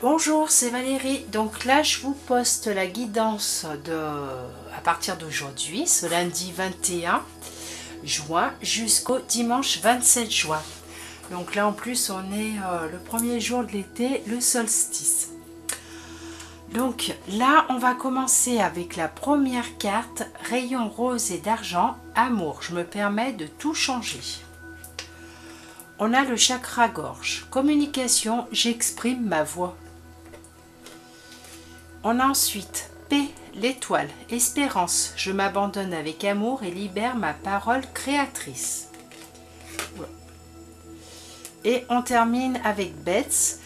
Bonjour, c'est Valérie. Donc là, je vous poste la guidance à partir d'aujourd'hui, ce lundi 21 juin jusqu'au dimanche 27 juin. Donc là, en plus, on est le premier jour de l'été, le solstice. Donc là, on va commencer avec la première carte, rayon rose et d'argent, amour. Je me permets de tout changer. On a le chakra gorge, communication, j'exprime ma voix. On a ensuite P, l'étoile, espérance, je m'abandonne avec amour et libère ma parole créatrice. Et on termine avec Bets,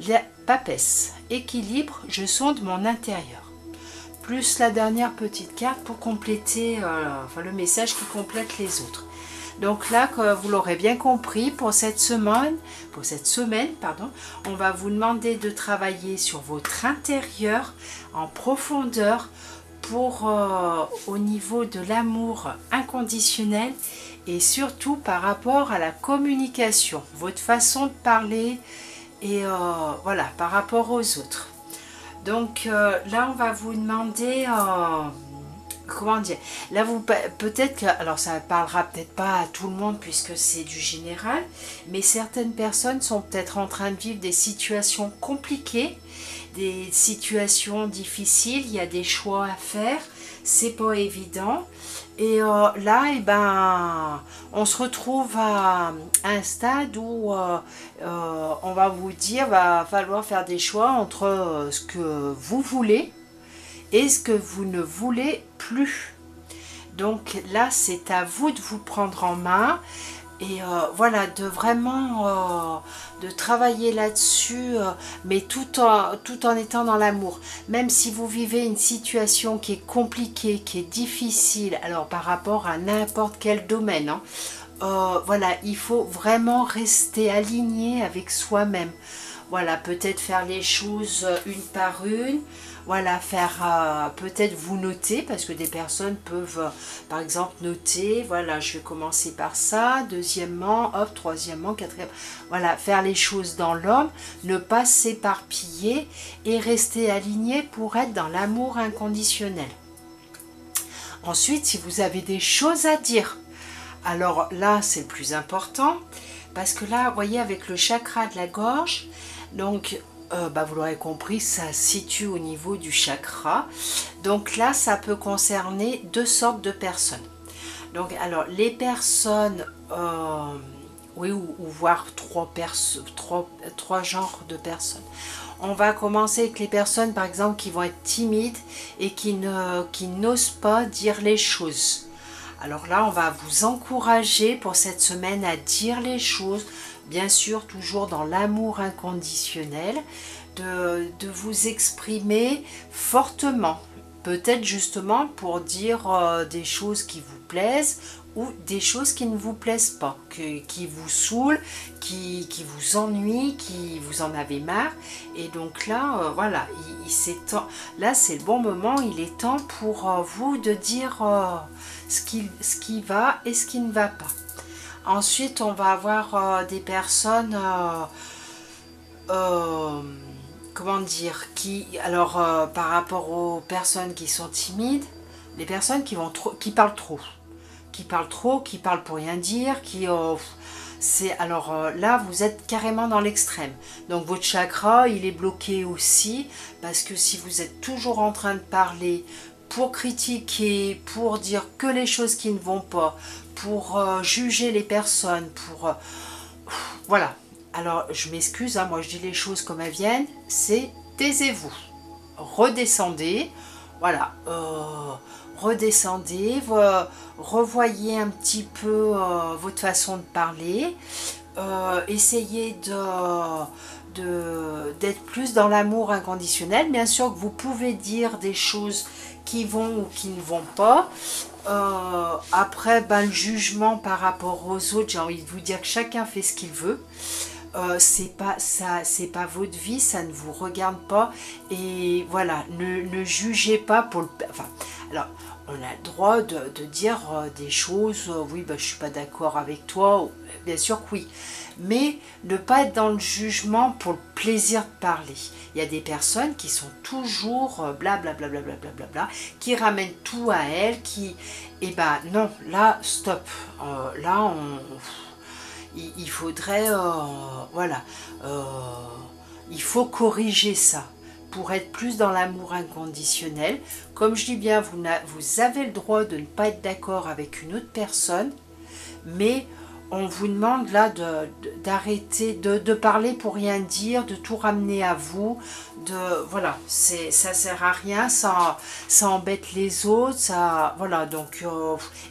la papesse, équilibre, je sonde mon intérieur. Plus la dernière petite carte pour compléter le message qui complète les autres. Donc là, comme vous l'aurez bien compris, pour cette semaine, on va vous demander de travailler sur votre intérieur en profondeur pour au niveau de l'amour inconditionnel et surtout par rapport à la communication, votre façon de parler et voilà, par rapport aux autres. Donc là, on va vous demander comment dire, là vous peut-être que, alors ça ne parlera peut-être pas à tout le monde puisque c'est du général, mais certaines personnes sont peut-être en train de vivre des situations compliquées, des situations difficiles, il y a des choix à faire, c'est pas évident. Et là, on se retrouve à un stade où on va vous dire, va falloir faire des choix entre ce que vous voulez et ce que vous ne voulez plus. Donc là, c'est à vous de vous prendre en main et voilà, de vraiment de travailler là-dessus, mais tout en étant dans l'amour. Même si vous vivez une situation qui est compliquée, qui est difficile, alors par rapport à n'importe quel domaine, hein, voilà, il faut vraiment rester aligné avec soi-même. Voilà, peut-être faire les choses une par une. Voilà, faire peut-être vous noter, parce que des personnes peuvent, par exemple, noter, voilà, je vais commencer par ça, deuxièmement, hop, troisièmement, quatrièmement, voilà, faire les choses dans l'homme, ne pas s'éparpiller et rester aligné pour être dans l'amour inconditionnel. Ensuite, si vous avez des choses à dire, alors là, c'est le plus important, parce que là, vous voyez, avec le chakra de la gorge, donc vous l'aurez compris, ça se situe au niveau du chakra. Donc là, ça peut concerner deux sortes de personnes. Donc, alors, les personnes, oui, ou voire trois genres de personnes. On va commencer avec les personnes, par exemple, qui vont être timides et qui n'osent pas dire les choses. Alors là, on va vous encourager pour cette semaine à dire les choses, bien sûr toujours dans l'amour inconditionnel, de vous exprimer fortement, peut-être justement pour dire des choses qui vous plaisent ou des choses qui ne vous plaisent pas, qui vous saoulent, qui vous ennuient, qui vous en avez marre. Et donc là, voilà, là c'est le bon moment, il est temps pour vous de dire ce qui va et ce qui ne va pas. Ensuite, on va avoir des personnes, comment dire, alors par rapport aux personnes qui sont timides, les personnes qui parlent trop, qui parlent pour rien dire, là vous êtes carrément dans l'extrême. Donc votre chakra il est bloqué aussi parce que si vous êtes toujours en train de parler pour critiquer, pour dire que les choses qui ne vont pas, pour juger les personnes, voilà. Alors je m'excuse, hein, moi je dis les choses comme elles viennent, c'est taisez-vous, redescendez, voilà, redescendez, revoyez un petit peu votre façon de parler, essayez d'être plus dans l'amour inconditionnel. Bien sûr que vous pouvez dire des choses qui vont ou qui ne vont pas. Après, le jugement par rapport aux autres, j'ai envie de vous dire que chacun fait ce qu'il veut. C'est pas votre vie, ça ne vous regarde pas et voilà, ne jugez pas pour le... Enfin, alors, on a le droit de dire des choses, oui, bah, je suis pas d'accord avec toi, bien sûr que oui, mais ne pas être dans le jugement pour le plaisir de parler. Il y a des personnes qui sont toujours blablabla, qui ramènent tout à elles, et ben non, là, stop, là, il faudrait, voilà, il faut corriger ça pour être plus dans l'amour inconditionnel. Comme je dis bien, vous avez le droit de ne pas être d'accord avec une autre personne, mais on vous demande là d'arrêter de parler pour rien dire, de tout ramener à vous, voilà, ça sert à rien, ça embête les autres, ça, voilà, donc,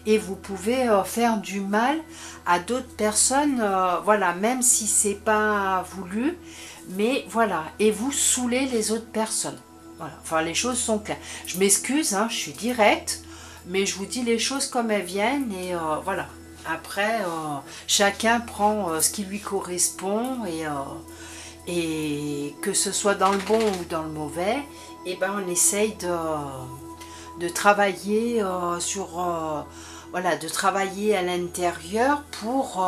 et vous pouvez faire du mal à d'autres personnes, voilà, même si c'est pas voulu, mais voilà, et vous saoulez les autres personnes. Voilà, enfin les choses sont claires. Je m'excuse, hein, je suis directe, mais je vous dis les choses comme elles viennent, et voilà. Après, chacun prend ce qui lui correspond, et que ce soit dans le bon ou dans le mauvais, et ben on essaye de travailler voilà, de travailler à l'intérieur pour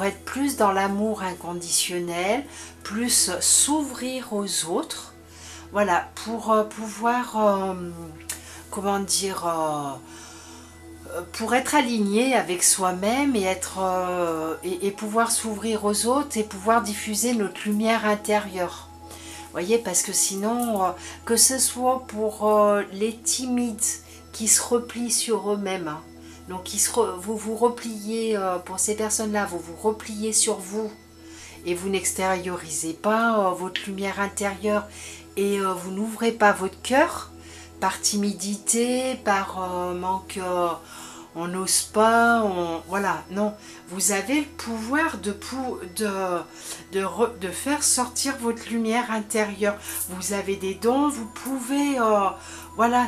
être plus dans l'amour inconditionnel, plus s'ouvrir aux autres, voilà, pour pouvoir, comment dire, pour être aligné avec soi-même et pouvoir s'ouvrir aux autres et pouvoir diffuser notre lumière intérieure. Vous voyez, parce que sinon, que ce soit pour les timides qui se replient sur eux-mêmes, hein, donc vous vous repliez, pour ces personnes-là, vous vous repliez sur vous et vous n'extériorisez pas votre lumière intérieure, et vous n'ouvrez pas votre cœur par timidité, par manque, on n'ose pas, voilà, non, vous avez le pouvoir de faire sortir votre lumière intérieure. Vous avez des dons, vous pouvez, voilà,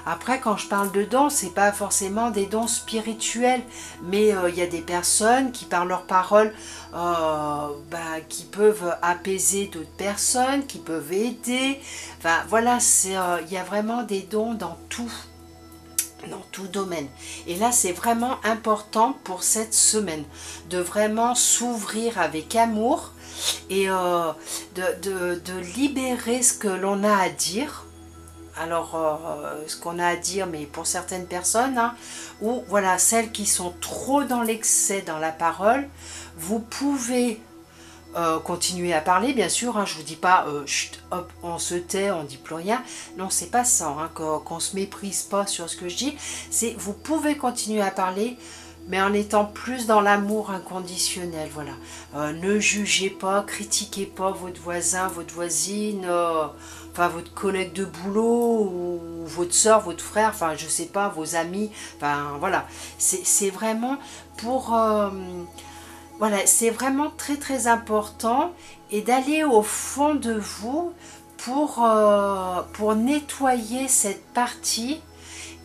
après quand je parle de dons, c'est pas forcément des dons spirituels, mais il y a des personnes qui par leurs paroles, qui peuvent apaiser d'autres personnes, qui peuvent aider, enfin voilà, il y a vraiment des dons dans tout domaine. Et là, c'est vraiment important pour cette semaine, de vraiment s'ouvrir avec amour et de libérer ce que l'on a à dire. Alors, ce qu'on a à dire, mais pour certaines personnes, hein, ou voilà, celles qui sont trop dans l'excès dans la parole, vous pouvez continuer à parler, bien sûr, hein, je vous dis pas chut, hop, on se tait, on dit plus rien, non, c'est pas ça, hein, qu'on se méprise pas sur ce que je dis, c'est vous pouvez continuer à parler, mais en étant plus dans l'amour inconditionnel, voilà. Ne jugez pas, critiquez pas votre voisin, votre voisine, enfin votre collègue de boulot, ou votre soeur, votre frère, enfin je sais pas, vos amis, enfin voilà, c'est vraiment pour... voilà, c'est vraiment très très important, et d'aller au fond de vous pour nettoyer cette partie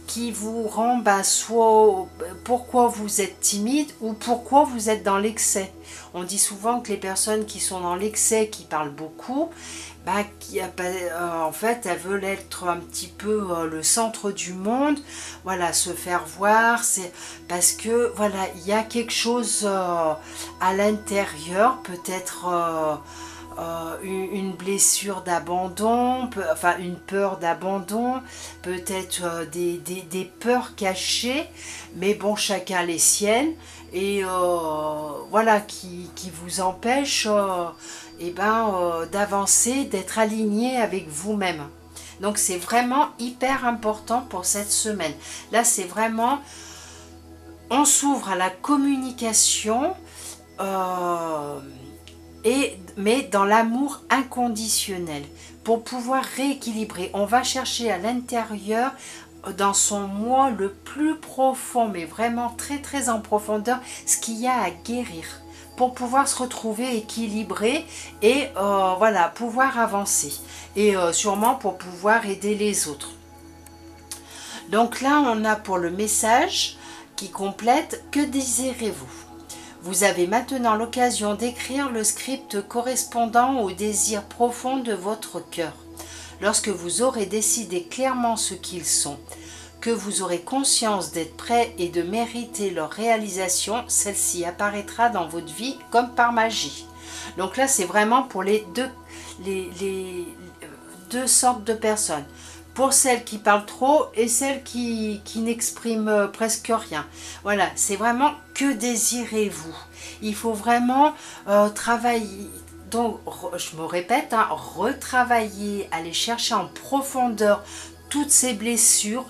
qui vous rend soit pourquoi vous êtes timide ou pourquoi vous êtes dans l'excès. On dit souvent que les personnes qui sont dans l'excès, qui parlent beaucoup, en fait elles veulent être un petit peu le centre du monde, voilà, se faire voir, c'est parce que voilà, il y a quelque chose à l'intérieur, peut-être une blessure d'abandon, enfin une peur d'abandon, peut-être des peurs cachées, mais bon, chacun les siennes, et voilà, qui vous empêchent d'avancer, d'être aligné avec vous-même. Donc c'est vraiment hyper important pour cette semaine. Là, c'est vraiment, on s'ouvre à la communication, mais dans l'amour inconditionnel, pour pouvoir rééquilibrer. On va chercher à l'intérieur, dans son moi le plus profond, mais vraiment très très en profondeur, ce qu'il y a à guérir, pour pouvoir se retrouver équilibré et voilà, pouvoir avancer, et sûrement pour pouvoir aider les autres. Donc là, on a pour le message qui complète: que désirez-vous? Vous avez maintenant l'occasion d'écrire le script correspondant aux désirs profonds de votre cœur. Lorsque vous aurez décidé clairement ce qu'ils sont, que vous aurez conscience d'être prêt et de mériter leur réalisation, celle-ci apparaîtra dans votre vie comme par magie. Donc là, c'est vraiment pour les deux sortes de personnes. Pour celles qui parlent trop et celles qui n'expriment presque rien. Voilà, c'est vraiment que désirez-vous. Il faut vraiment travailler. Donc, je me répète, hein, retravailler, aller chercher en profondeur toutes ces blessures,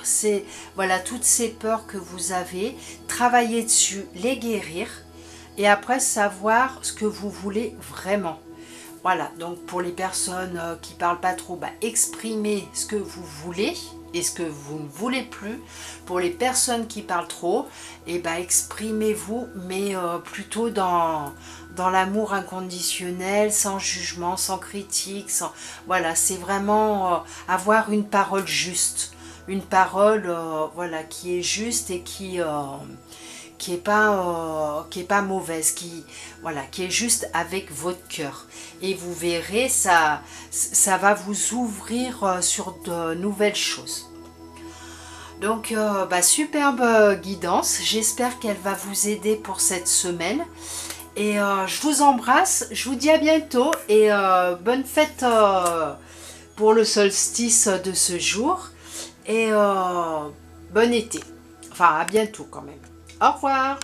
voilà, toutes ces peurs que vous avez, travailler dessus, les guérir, et après savoir ce que vous voulez vraiment. Voilà, donc pour les personnes qui ne parlent pas trop, bah, exprimez ce que vous voulez et ce que vous ne voulez plus. Pour les personnes qui parlent trop, et bah, exprimez-vous, mais plutôt dans l'amour inconditionnel, sans jugement, sans critique. Voilà, c'est vraiment avoir une parole juste. Une parole voilà, qui est juste et qui est pas mauvaise, voilà, qui est juste avec votre cœur, et vous verrez, ça va vous ouvrir sur de nouvelles choses. Donc bah, superbe guidance, j'espère qu'elle va vous aider pour cette semaine, et je vous embrasse, je vous dis à bientôt, et bonne fête pour le solstice de ce jour, et bon été, enfin à bientôt quand même. Au revoir.